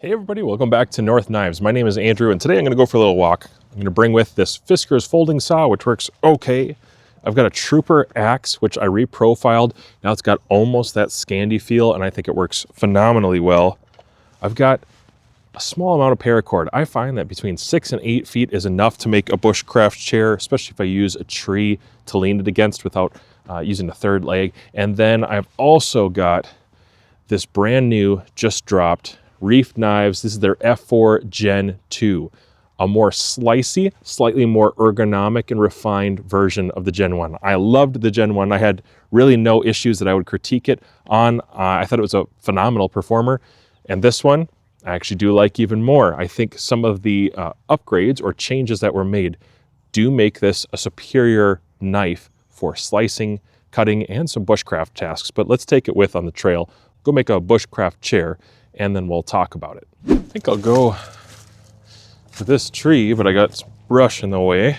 Hey everybody, welcome back to North Knives. My name is Andrew and today I'm going to go for a little walk. I'm going to bring with this Fisker's folding saw, which works okay. I've got a Trooper axe, which I reprofiled. Now it's got almost that Scandi feel and I think it works phenomenally well. I've got a small amount of paracord. I find that between 6 and 8 feet is enough to make a bushcraft chair, especially if I use a tree to lean it against without using a third leg. And then I've also got this brand new, just dropped Reiff knives. This is their F4 Gen 2, a more slicey, slightly more ergonomic and refined version of the Gen 1. I loved the Gen 1. I had really no issues that I would critique it on. I thought it was a phenomenal performer. And this one, I actually do like even more. I think some of the upgrades or changes that were made do make this a superior knife for slicing, cutting, and some bushcraft tasks. But let's take it with on the trail, go make a bushcraft chair, and then we'll talk about it. I think I'll go for this tree, but I got some brush in the way.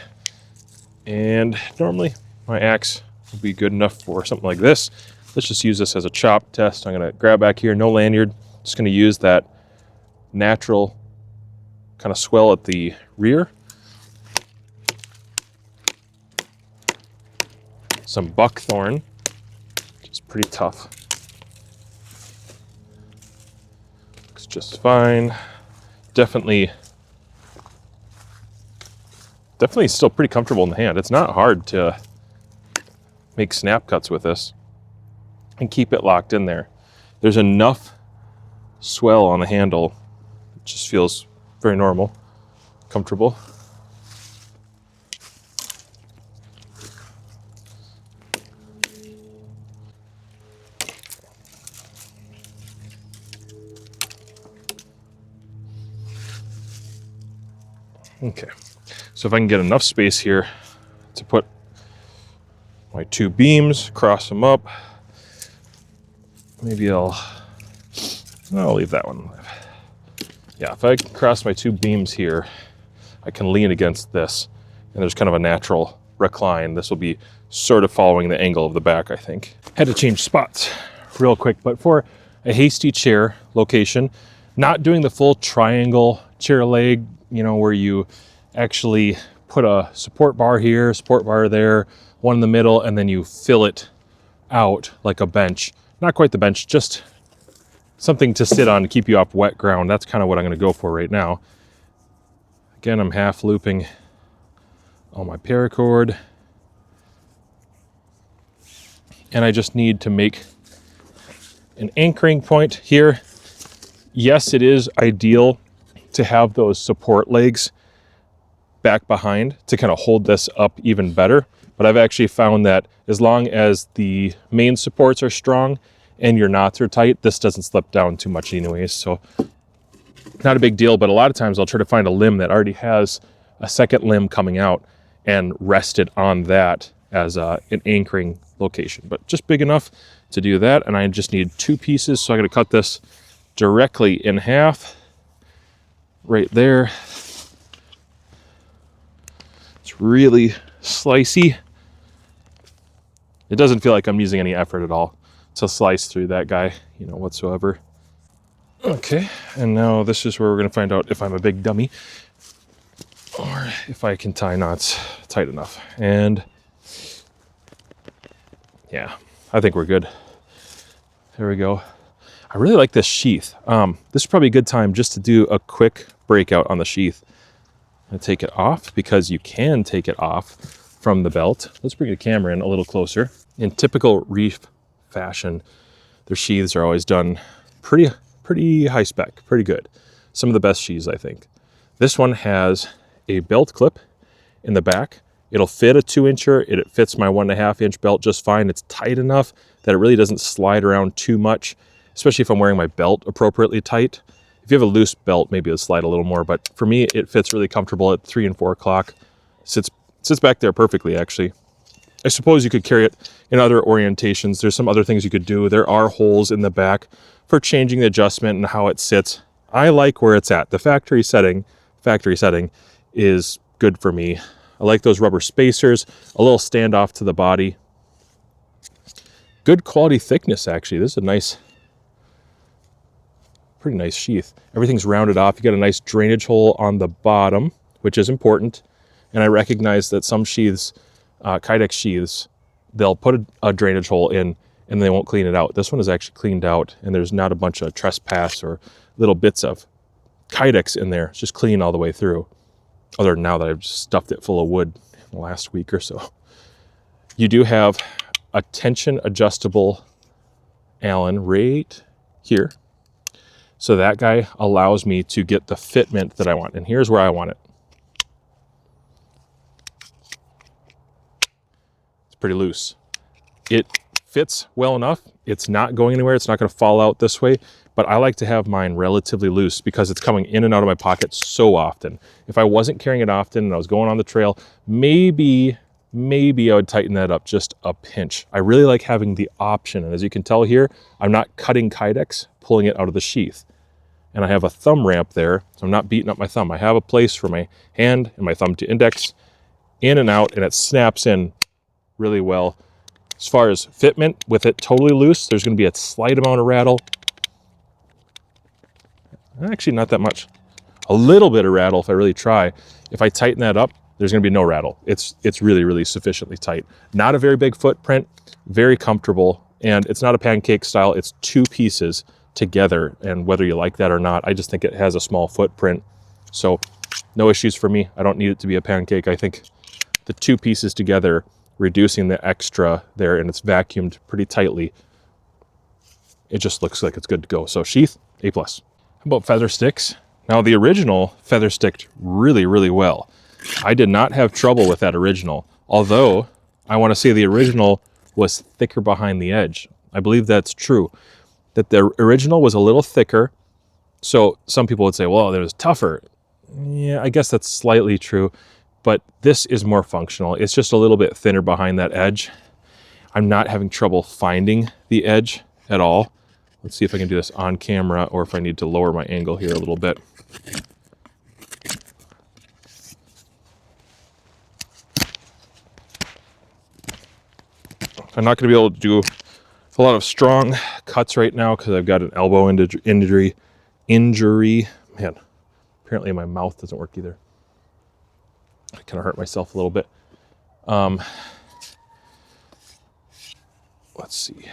And normally my axe would be good enough for something like this. Let's just use this as a chop test. I'm gonna grab back here, no lanyard. Just gonna use that natural kind of swell at the rear. Some buckthorn, which is pretty tough. Just fine. Definitely still pretty comfortable in the hand. It's not hard to make snap cuts with this and keep it locked in there. There's enough swell on the handle. It just feels very normal, comfortable. Okay, so if I can get enough space here to put my two beams, cross them up, maybe I'll leave that one. Yeah, if I can cross my two beams here, I can lean against this, and there's kind of a natural recline. This will be sort of following the angle of the back, I think. Had to change spots real quick, but for a hasty chair location, not doing the full triangle chair leg, you know, where you actually put a support bar here, support bar there, one in the middle, and then you fill it out like a bench. Not quite the bench, just something to sit on to keep you off wet ground. That's kind of what I'm going to go for right now. Again, I'm half looping all my paracord. And I just need to make an anchoring point here. Yes, it is ideal to have those support legs back behind to kind of hold this up even better. But I've actually found that as long as the main supports are strong and your knots are tight, this doesn't slip down too much anyways. So not a big deal, but a lot of times I'll try to find a limb that already has a second limb coming out and rest it on that as an anchoring location. But just big enough to do that. And I just need two pieces. So I'm gonna cut this directly in half. Right there. It's really slicey. It doesn't feel like I'm using any effort at all to slice through that guy, you know, whatsoever. Okay, and now this is where we're gonna find out if I'm a big dummy or if I can tie knots tight enough. And yeah, I think we're good. There we go. I really like this sheath. This is probably a good time just to do a quick breakout on the sheath. I'm gonna take it off because you can take it off from the belt. Let's bring the camera in a little closer. In typical Reiff fashion, their sheaths are always done pretty high spec, pretty good. Some of the best sheaths, I think. This one has a belt clip in the back. It'll fit a 2-incher. It fits my 1.5-inch belt just fine. It's tight enough that it really doesn't slide around too much, especially if I'm wearing my belt appropriately tight. If you have a loose belt, maybe it'll slide a little more, but for me, it fits really comfortable at 3 and 4 o'clock. Sits back there perfectly, actually. I suppose you could carry it in other orientations. There's some other things you could do. There are holes in the back for changing the adjustment and how it sits. I like where it's at. The factory setting is good for me. I like those rubber spacers, a little standoff to the body. Good quality thickness, actually. This is a nice pretty nice sheath. Everything's rounded off. You got a nice drainage hole on the bottom, which is important. And I recognize that some sheaths, Kydex sheaths, they'll put a drainage hole in and they won't clean it out. This one is actually cleaned out, and there's not a bunch of trespass or little bits of Kydex in there. It's just clean all the way through. Other than now that I've just stuffed it full of wood in the last week or so. You do have a tension adjustable Allen right here. So that guy allows me to get the fitment that I want. And here's where I want it. It's pretty loose. It fits well enough. It's not going anywhere. It's not going to fall out this way, but I like to have mine relatively loose because it's coming in and out of my pocket so often. If I wasn't carrying it often and I was going on the trail, maybe I would tighten that up just a pinch. I really like having the option. And as you can tell here, I'm not cutting Kydex, pulling it out of the sheath. And I have a thumb ramp there, so I'm not beating up my thumb. I have a place for my hand and my thumb to index in and out, and it snaps in really well. As far as fitment, with it totally loose, there's going to be a slight amount of rattle. Actually, not that much. A little bit of rattle if I really try. If I tighten that up, there's going to be no rattle. It's really, really sufficiently tight. Not a very big footprint, very comfortable, and it's not a pancake style. It's two pieces together, and whether you like that or not, I just think it has a small footprint. So no issues for me. I don't need it to be a pancake. I think the two pieces together, reducing the extra there, and it's vacuumed pretty tightly, it just looks like it's good to go. So sheath, A+. How about feather sticks? Now the original feather sticked really, really well. I did not have trouble with that original, although I want to say the original was thicker behind the edge. I believe that's true, that the original was a little thicker. So some people would say, well, it was tougher. Yeah, I guess that's slightly true, but this is more functional. It's just a little bit thinner behind that edge. I'm not having trouble finding the edge at all. Let's see if I can do this on camera or if I need to lower my angle here a little bit. I'm not going to be able to do a lot of strong cuts right now because I've got an elbow injury. Man, apparently my mouth doesn't work either. I kind of hurt myself a little bit. Let's see.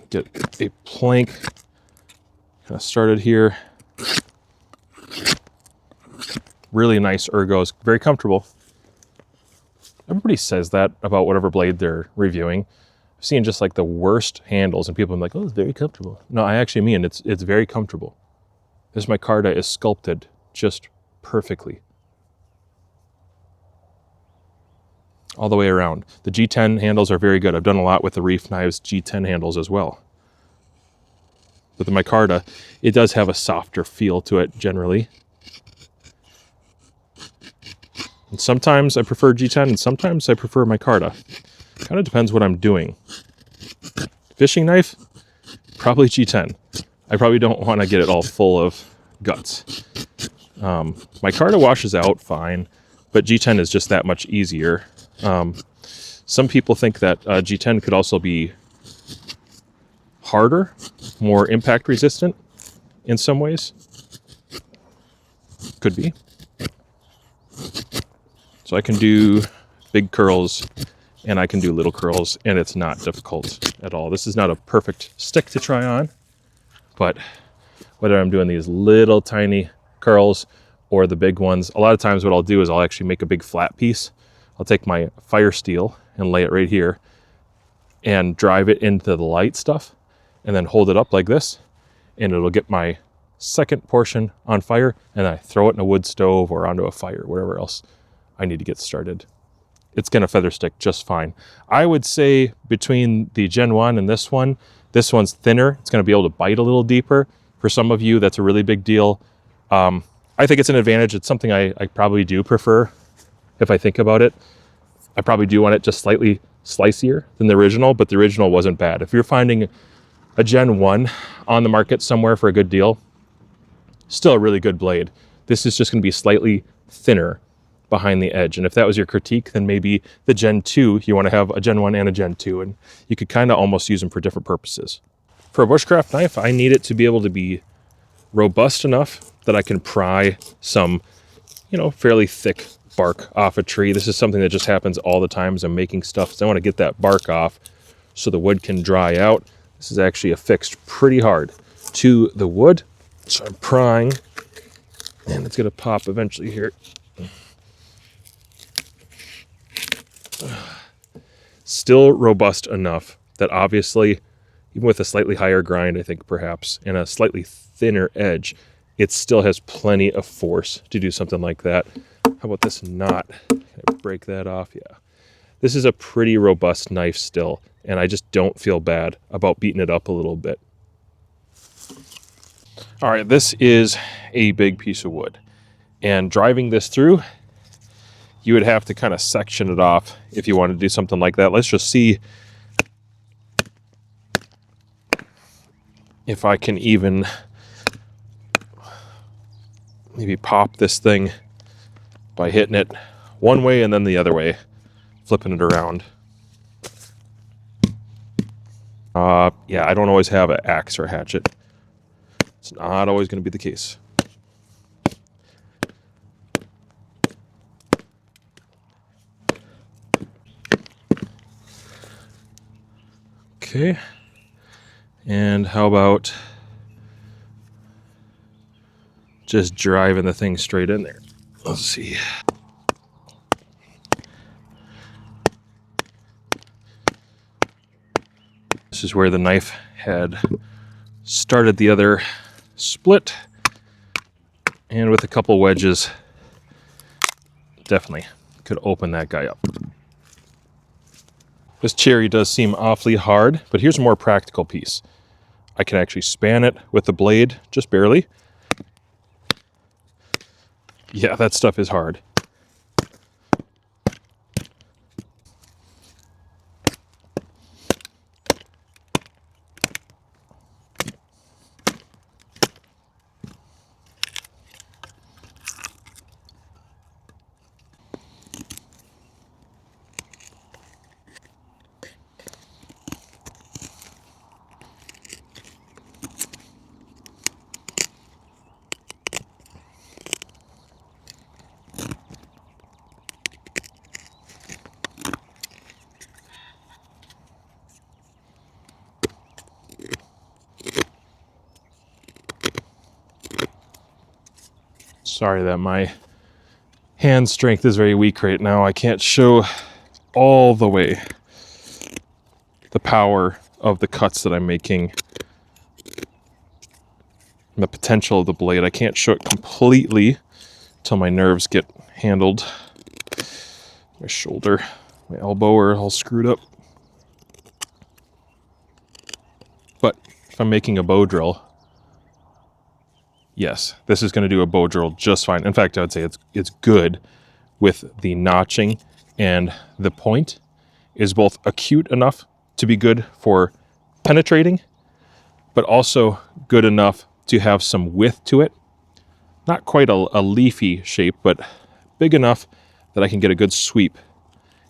Get a plank kind of started here. Really nice ergos, very comfortable. Everybody says that about whatever blade they're reviewing. I've seen just like the worst handles and people are like, oh, it's very comfortable. No, I actually mean it's very comfortable. This micarta is sculpted just perfectly. All the way around. The G10 handles are very good. I've done a lot with the Reiff knives G10 handles as well. But the micarta, it does have a softer feel to it generally. And sometimes I prefer G10 and sometimes I prefer micarta. Kind of depends what I'm doing. Fishing knife, probably G10. I probably don't want to get it all full of guts. Micarta washes out fine, but G10 is just that much easier. Some people think that G10 could also be harder, more impact resistant in some ways. Could be. So I can do big curls and I can do little curls, and it's not difficult at all. This is not a perfect stick to try on, but whether I'm doing these little tiny curls or the big ones, a lot of times what I'll do is I'll actually make a big flat piece. I'll take my fire steel and lay it right here and drive it into the light stuff and then hold it up like this, and it'll get my second portion on fire, and I throw it in a wood stove or onto a fire, wherever else I need to get started. It's going to feather stick just fine. I would say between the Gen 1 and this one's thinner. It's going to be able to bite a little deeper. For some of you, that's a really big deal. I think it's an advantage. It's something I probably do prefer if I think about it. I probably do want it just slightly slicier than the original, but the original wasn't bad. If you're finding a Gen 1 on the market somewhere for a good deal, still a really good blade. This is just going to be slightly thinner behind the edge. And if that was your critique, then maybe the Gen 2, you want to have a Gen 1 and a Gen 2, and you could kind of almost use them for different purposes. For a bushcraft knife, I need it to be able to be robust enough that I can pry some, fairly thick bark off a tree. This is something that just happens all the time as I'm making stuff. So I want to get that bark off so the wood can dry out. This is actually affixed pretty hard to the wood. So I'm prying, and it's going to pop eventually here. Still robust enough that obviously, even with a slightly higher grind, I think perhaps, and a slightly thinner edge, it still has plenty of force to do something like that. How about this knot? Can I break that off? Yeah. This is a pretty robust knife still, and I just don't feel bad about beating it up a little bit. All right, this is a big piece of wood, and driving this through, you would have to kind of section it off if you want to do something like that. Let's just see if I can even maybe pop this thing by hitting it one way and then the other way, flipping it around. Yeah, I don't always have an axe or a hatchet. It's not always going to be the case. Okay, and how about just driving the thing straight in there? Let's see. This is where the knife had started the other split, and with a couple wedges, definitely could open that guy up. This cherry does seem awfully hard, but here's a more practical piece. I can actually span it with the blade, just barely. Yeah, that stuff is hard. Sorry that my hand strength is very weak right now. I can't show all the way the power of the cuts that I'm making and the potential of the blade. I can't show it completely till my nerves get handled. My shoulder, my elbow are all screwed up. But if I'm making a bow drill, yes, this is going to do a bow drill just fine. In fact, I would say it's good with the notching, and the point is both acute enough to be good for penetrating, but also good enough to have some width to it. Not quite a leafy shape, but big enough that I can get a good sweep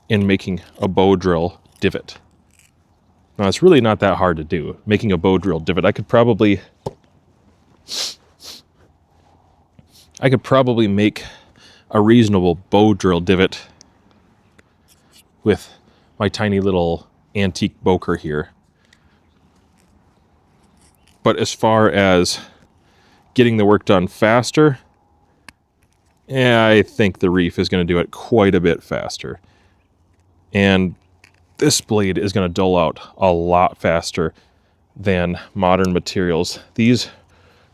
in making a bow drill divot. Now, it's really not that hard to do, making a bow drill divot. I could probably make a reasonable bow drill divot with my tiny little antique boker here. But as far as getting the work done faster, yeah, I think the Reiff is going to do it quite a bit faster. And this blade is going to dull out a lot faster than modern materials. These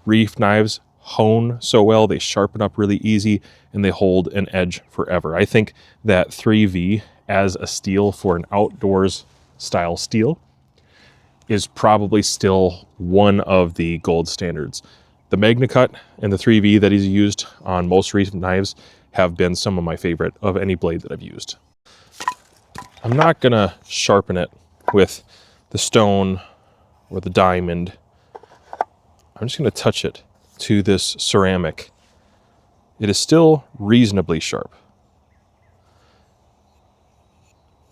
Reiff knives hone so well, they sharpen up really easy, and they hold an edge forever. I think that 3V as a steel for an outdoors style steel is probably still one of the gold standards. The MagnaCut and the 3V that he's used on most recent knives have been some of my favorite of any blade that I've used. I'm not gonna sharpen it with the stone or the diamond. I'm just gonna touch it to this ceramic. It is still reasonably sharp.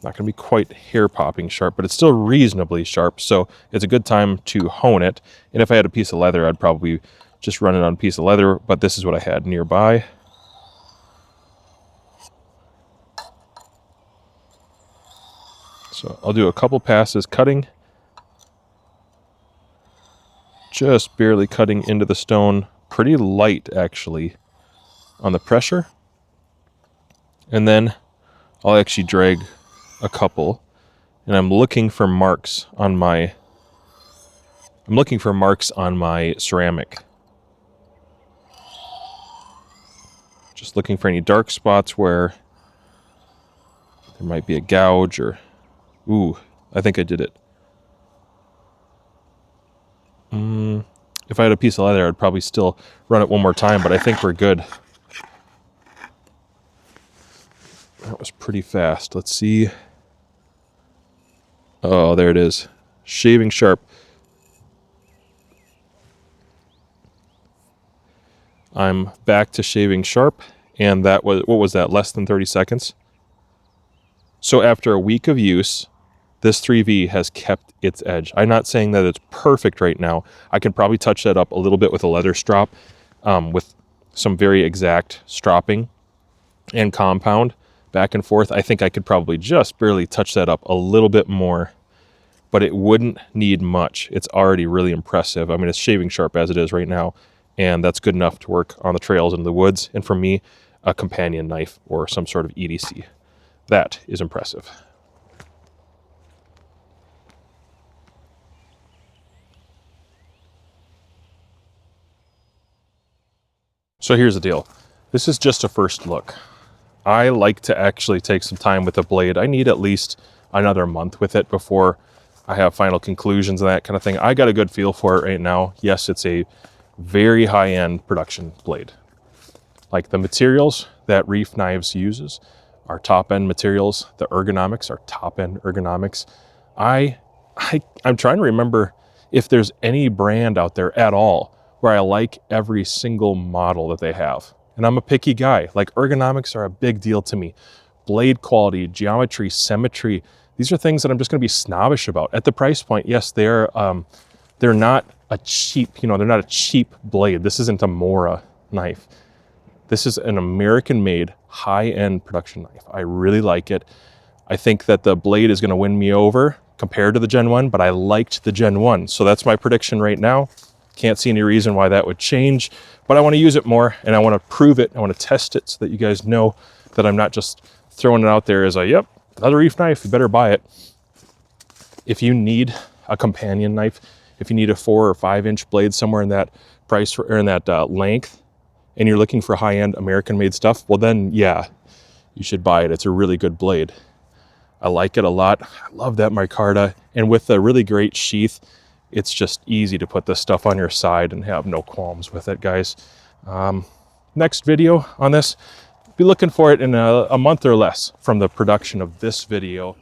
Not going to be quite hair-popping sharp, but it's still reasonably sharp, so it's a good time to hone it. And if I had a piece of leather, I'd probably just run it on a piece of leather, but this is what I had nearby. So I'll do a couple passes cutting, just barely cutting into the stone, pretty light actually on the pressure. And then I'll actually drag a couple, and I'm looking for marks on my ceramic. Just looking for any dark spots where there might be a gouge or, ooh, I think I did it. If I had a piece of leather, I'd probably still run it one more time, but I think we're good. That was pretty fast. Let's see. Oh, there it is. Shaving sharp. I'm back to shaving sharp, and that was, what was that, less than 30 seconds? So after a week of use, this 3V has kept its edge. I'm not saying that it's perfect right now. I could probably touch that up a little bit with a leather strop, with some very exact stropping and compound back and forth. I think I could probably just barely touch that up a little bit more, but it wouldn't need much. It's already really impressive. I mean, it's shaving sharp as it is right now, and that's good enough to work on the trails and the woods. And for me, a companion knife or some sort of EDC. That is impressive. So here's the deal. This is just a first look. I like to actually take some time with the blade. I need at least another month with it before I have final conclusions and that kind of thing. I got a good feel for it right now. Yes, it's a very high-end production blade. Like the materials that Reiff Knives uses are top-end materials. The ergonomics are top-end ergonomics. I'm trying to remember if there's any brand out there at all where I like every single model that they have. And I'm a picky guy. Like, ergonomics are a big deal to me. Blade quality, geometry, symmetry, these are things that I'm just going to be snobbish about. At the price point, yes, they're not a cheap, they're not a cheap blade. This isn't a Mora knife. This is an American-made, high-end production knife. I really like it. I think that the blade is going to win me over compared to the Gen 1, but I liked the Gen 1. So that's my prediction right now. Can't see any reason why that would change, but I want to use it more, and I want to prove it. I want to test it so that you guys know that I'm not just throwing it out there as a, yep, another Reiff knife, you better buy it. If you need a companion knife, if you need a 4 or 5 inch blade somewhere in that price or in that length, and you're looking for high-end American-made stuff, well then, yeah, you should buy it. It's a really good blade. I like it a lot. I love that micarta, and with a really great sheath, it's just easy to put this stuff on your side and have no qualms with it, guys. Next video on this, be looking for it in a month or less from the production of this video.